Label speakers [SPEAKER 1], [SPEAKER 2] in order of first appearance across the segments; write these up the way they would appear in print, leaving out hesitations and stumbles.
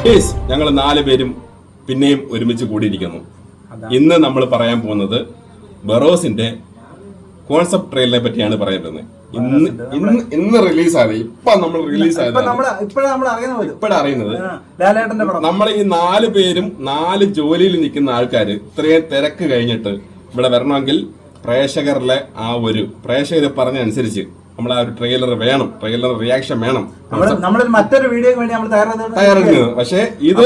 [SPEAKER 1] Please ഞങ്ങൾ 4 പേരും പിന്നെയും ഒരുമിച്ച് കൂടിയിരിക്കുന്നു. ഇന്ന് നമ്മൾ പറയാൻ പോകുന്നത് ബറോസിന്റെ കോൺസെപ്റ്റ് ട്രെയിലറിനെ പറ്റിയാണ് പറയുന്നത്. ഇന്ന് റിലീസായത്, ഇപ്പോഴറിയുന്നത് നമ്മൾ ഈ 4 പേരും 4 ജോലിയിൽ നിൽക്കുന്ന ആൾക്കാർ ഇത്രയും തിരക്ക് കഴിഞ്ഞിട്ട് ഇവിടെ വരണമെങ്കിൽ പ്രേക്ഷകർ പറഞ്ഞനുസരിച്ച് നമ്മൾ ആ ഒരു ട്രെയിലർ വേണം, ട്രെയിലർ റിയാക്ഷൻ വേണം.
[SPEAKER 2] മറ്റൊരു വീഡിയോക്ക് വേണ്ടി നമ്മൾ
[SPEAKER 1] തയ്യാറെടുക്കുന്നത്. പക്ഷേ ഇത്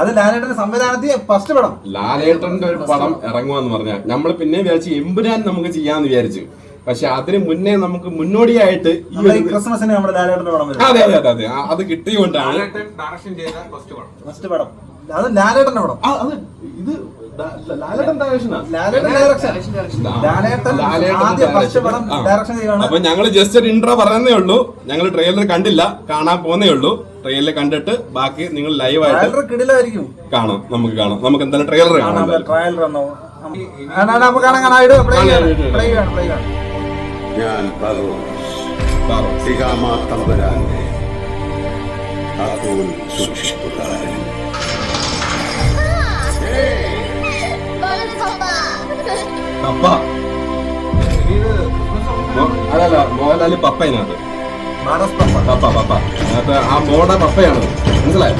[SPEAKER 2] അത് ലാലേട്ടന്റെ സംവിധാനത്തിൽ ഫസ്റ്റ് പടം,
[SPEAKER 1] ലാലേട്ടന്റെ ഒരു പടം ഇറങ്ങുമെന്ന് പറഞ്ഞാൽ നമ്മൾ പിന്നെ വിചാരിച്ചു എമ്പുരാൻ നമുക്ക് ചെയ്യാന്ന് വിചാരിച്ചു. പക്ഷെ അതിന് മുന്നേ നമുക്ക് മുന്നോടിയായിട്ട്
[SPEAKER 2] ഈ ക്രിസ്മസിന് നമ്മുടെ ലാലേട്ടന്റെ പടം
[SPEAKER 1] അതെ അത് കിട്ടിയോണ്ടാണ്
[SPEAKER 2] ഫസ്റ്റ് പടം. അത് ലാലേട്ടന്റെ പടം.
[SPEAKER 1] ഇത് അപ്പൊ ഞങ്ങള് ജസ്റ്റ് ഒരു ഇൻട്രോ പറയുന്നേ ഉള്ളൂ. ഞങ്ങൾ ട്രെയിലർ കണ്ടില്ല, കാണാൻ പോകുന്നേ ഉള്ളൂ. ട്രെയിലർ കണ്ടിട്ട് ബാക്കി നിങ്ങൾ ലൈവായിട്ട് കാണാം. നമുക്ക് എന്തായാലും ട്രെയിലർ കാണാം.
[SPEAKER 3] ഞാൻ തമ്പുരാന്റെ സൂക്ഷിപ്പുകാരൻ.
[SPEAKER 1] അതല്ല മോഹൻലാല് പപ്പയനകത്ത് പപ്പ അതിനകത്ത് ആ മോളുടെ പപ്പയാണത്. മനസ്സിലായോ?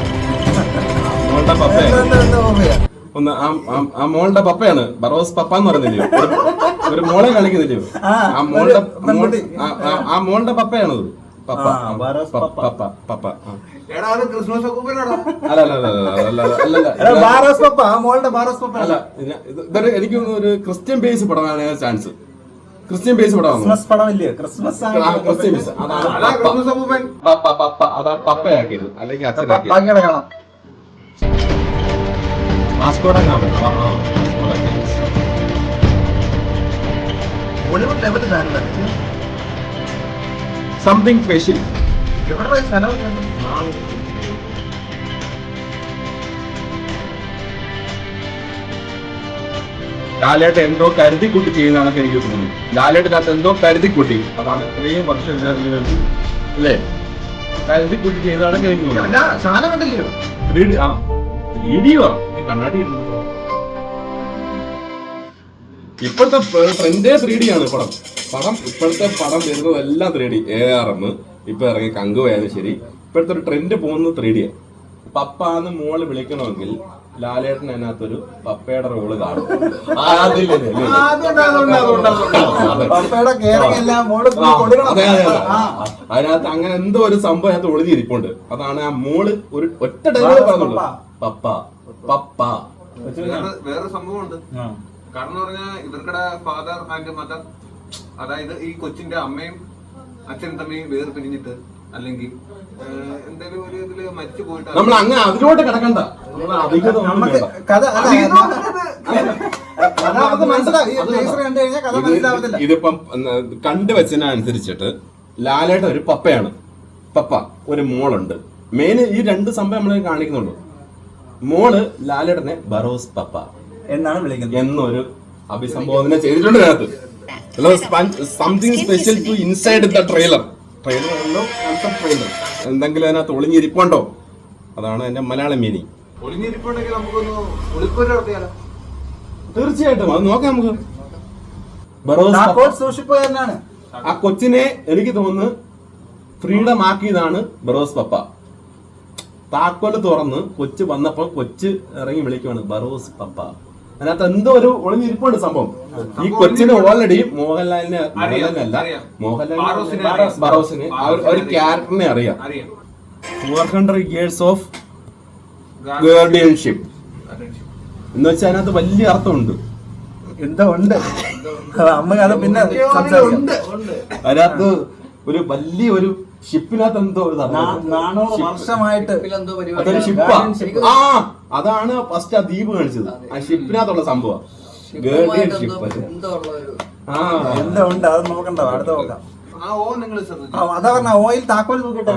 [SPEAKER 1] മോളുടെ പപ്പയാണ്. ഒന്ന് ആ മോളുടെ പപ്പയാണ് ബറോസ് പപ്പ എന്ന് പറയുന്നില്ലയോ, ഒരു മോളെ കാണിക്കുന്നില്ലയോ, ആ മോളുടെ പപ്പയാണത്. പപ്പ എനിക്ക് ഒരു ക്രിസ്ത്യൻ ബേസ് പടമാണ് ചാൻസ്. ക്രിസ്ത്യൻ ബേസ് പപ്പയാക്കിയത് അല്ലെങ്കിൽ അച്ഛനാക്കിയത്. Something special. ലാലേട്ട് എന്തോ കരുതിക്കുട്ടി ചെയ്യുന്നതാണ് എനിക്ക് തോന്നുന്നു. ലാലേട്ടിനകത്ത് എന്തോ കരുതിക്കുട്ടി, അതാണ് ഇത്രയും വർഷം അല്ലേ കരുതിക്കുട്ടി ചെയ്യുന്നതാണ് എനിക്ക് തോന്നുന്നു. കണ്ണാടി ഇപ്പോഴത്തെ ട്രെൻഡേ 3D ആണ് പടം. ഇപ്പോഴത്തെ പടം വരുന്നത് എല്ലാം 3D. ARM ഇപ്പൊ ഇറങ്ങി കങ്കുവയാലും ശരി, ഇപ്പോഴത്തെ ഒരു ട്രെൻഡ് പോകുന്നത് 3D. പപ്പാന്ന് മോള് വിളിക്കണമെങ്കിൽ ലാലേട്ടൻ അതിനകത്തൊരു പപ്പയുടെ റോള് കാണും. അതിനകത്ത് അങ്ങനെ എന്തോ ഒരു സംഭവം അതിനകത്ത് ഒളിഞ്ഞിരിപ്പുണ്ട്. അതാണ് ആ മോള് ഒരു ഒറ്റ ഡയലോഗ് പറഞ്ഞുള്ളൂ, പപ്പ പപ്പ.
[SPEAKER 4] വേറെ സംഭവമുണ്ട്. കാരണം പറഞ്ഞാൽ ഇവർക്കടെ ഫാദർ ആൻഡ് മദർ, അതായത് ഈ കൊച്ചിന്റെ അമ്മയും അച്ഛനും തമ്മിൽ വേർപിരിഞ്ഞിട്ട് അല്ലെങ്കിൽ എന്തെങ്കിലും ഒരു ഇതില് മരിച്ചു പോയിട്ട്
[SPEAKER 1] നമ്മൾ അങ്ങനെ അതിലോട്ട് കിടക്കണ്ട. ഇതിപ്പം കണ്ടുവച്ചതിനനുസരിച്ചിട്ട് ലാലേട്ട ഒരു പപ്പയാണ്, പപ്പ ഒരു മോളുണ്ട്. മെയിൻ ഈ 2 സംഭവം നമ്മൾ കാണിക്കുന്നുള്ളൂ. മോള് ലാലേട്ടനെ ബറോസ് പപ്പ
[SPEAKER 2] എന്നാണ് വിളിക്കുന്നത്
[SPEAKER 1] എന്നൊരു അഭിസംബോധന ചെയ്തിട്ടുണ്ട് അതിനകത്ത്. Something special to inside the trailer. എന്തെങ്കിലും അതിനകത്ത് ഒളിഞ്ഞിരിപ്പുണ്ടോ? അതാണ് എന്റെ മലയാളം മീനിങ്. തീർച്ചയായിട്ടും അത് നോക്കാം നമുക്ക്. ആ കൊച്ചിനെ എനിക്ക് തോന്നുന്നു ഫ്രീഡം ആക്കിയതാണ് ബറോസ് പപ്പ. താക്കോല് തുറന്ന് കൊച്ച് വന്നപ്പോൾ കൊച്ച് ഇറങ്ങി വിളിക്കുവാണ് ബറോസ് പപ്പ. അതിനകത്ത് എന്തോ ഒരു ഒളിഞ്ഞിരിപ്പുണ്ട് സംഭവം. ഈ കൊച്ചിന് ഓൾറെഡി ബറോസിന് ഒരു ക്യാരക്ടറിനെ അറിയാം. 400 years ഓഫ് ഗാർഡിയൻഷിപ്പ് എന്ന് വെച്ചാൽ അതിനകത്ത് വലിയ അർത്ഥമുണ്ട്.
[SPEAKER 2] എന്തോ ഉണ്ട്, അത് പിന്നെ
[SPEAKER 1] അതിനകത്ത് ഒരു വലിയ ഒരു ഷിപ്പിനകത്ത് എന്തോ
[SPEAKER 2] വർഷമായിട്ട്
[SPEAKER 1] അതൊരു ഷിപ്പാ. അതാണ് ഫസ്റ്റ് ആ ദ്വീപ് കാണിച്ചത്. ആ ഷിപ്പിനകത്തുള്ള സംഭവം ഗേർഡിയൻ ഷിപ്പ്.
[SPEAKER 2] എന്തോ ഉണ്ട്, അത് നോക്കണ്ട, അടുത്ത നോക്കാം. അതാ പറഞ്ഞ ഓയിൽ താക്കോൽ നോക്കിട്ടോ.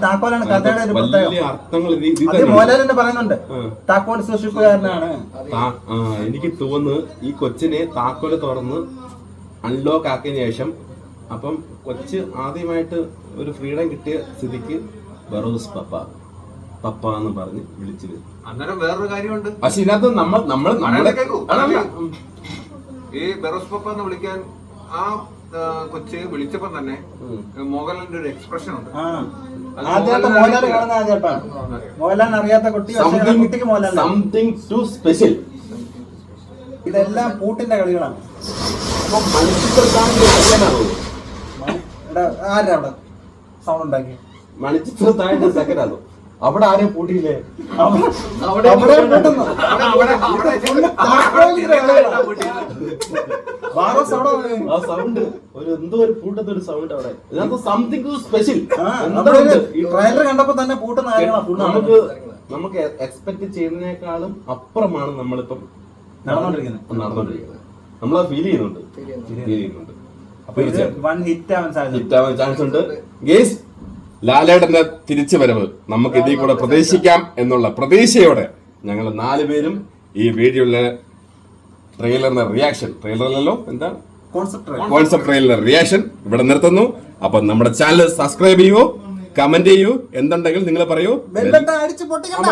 [SPEAKER 2] താക്കോലാണ് കഥയുടെ ഒരു പ്രത്യേകത. മോഹൻലാലിന്റെ പറയുന്നുണ്ട് താക്കോൽ സൂക്ഷിപ്പുകാരനാണ്.
[SPEAKER 1] എനിക്ക് തോന്നുന്നു ഈ കൊച്ചിനെ താക്കോല് തുറന്ന് അൺലോക്ക് ആക്കിയതിനു ശേഷം അപ്പം കൊച്ച് ആദ്യമായിട്ട് ഒരു ഫ്രീഡം കിട്ടിയ സ്ഥിതിക്ക് ബറോസ് പപ്പ എന്ന് പറഞ്ഞ് വിളിച്ചു വരും.
[SPEAKER 4] അന്നേരം വേറൊരു കാര്യമുണ്ട്.
[SPEAKER 1] പക്ഷെ ഇതിനകത്ത് നമ്മളെ
[SPEAKER 4] കേൾക്കൂ. ഈ ബെറോസ് പപ്പ എന്ന് വിളിക്കാൻ ആ കൊച്ച് വിളിച്ചപ്പോ തന്നെ മോഹൻലാലിന്റെ ഒരു എക്സ്പ്രഷൻ ഉണ്ട്.
[SPEAKER 2] ആദ്യമായിട്ട് മോഹൻലാൽ കാണുന്ന ആദ്യമായിട്ടാണ്. മോഹൻലാലിന് അറിയാത്ത കുട്ടി, കുട്ടിക്ക് മോഹൻലാൽ
[SPEAKER 1] സംതിങ് ടു സ്പെഷ്യൽ.
[SPEAKER 2] ഇതെല്ലാം പൂട്ടിന്റെ കളികളാണ്. ആരാ അവിടെ സൗണ്ട് ഉണ്ടാക്കി?
[SPEAKER 1] മണിച്ചിത്രത്താഴ് സെക്കൻഡ് ആണോ അവിടെ ആരെയും പൂട്ടിയില്ലേ?
[SPEAKER 2] അവിടെ പൂട്ടുന്നു.
[SPEAKER 1] ആ സൗണ്ട് ഒരു എന്തോ ഒരു പൂട്ടത്തെ ഒരു സൗണ്ട് അവിടെ. ഇതിനകത്ത് സംതിങ് സ്പെഷ്യൽ.
[SPEAKER 2] ട്രെയിലർ കണ്ടപ്പോ തന്നെ പൂട്ടുന്ന കാര്യങ്ങളാണ്.
[SPEAKER 1] നമുക്ക് എക്സ്പെക്ട് ചെയ്യുന്നതിനേക്കാളും അപ്പുറമാണ് നമ്മളിപ്പം നടന്നുകൊണ്ടിരിക്കുന്നത്. നമ്മളത് ഫീൽ ചെയ്യുന്നുണ്ട്.
[SPEAKER 2] അപ്പൊ ഇത് വൺ ഹിറ്റ് ആവാൻ
[SPEAKER 1] ചാൻസ് ഉണ്ട്. ഗേസ്, ലാലേട്ടന്റെ തിരിച്ചു വരവ് നമുക്ക് ഇതിൽ കൂടെ പ്രതീക്ഷിക്കാം എന്നുള്ള പ്രതീക്ഷയോടെ ഞങ്ങൾ 4 പേരും ഈ വീഡിയോയിലെ ട്രെയിലറിന്റെ റിയാക്ഷൻ, ട്രെയിലറിലല്ലോ എന്താണ് കോൺസെപ്റ്റ് ട്രെയിലറിന്റെ റിയാക്ഷൻ ഇവിടെ നിർത്തുന്നു. അപ്പൊ നമ്മുടെ ചാനൽ സബ്സ്ക്രൈബ് ചെയ്യൂ, കമന്റ് ചെയ്യൂ, എന്തുണ്ടെങ്കിൽ നിങ്ങൾ പറയൂ.
[SPEAKER 2] അടിച്ചു പൊട്ടിക്കണ്ട.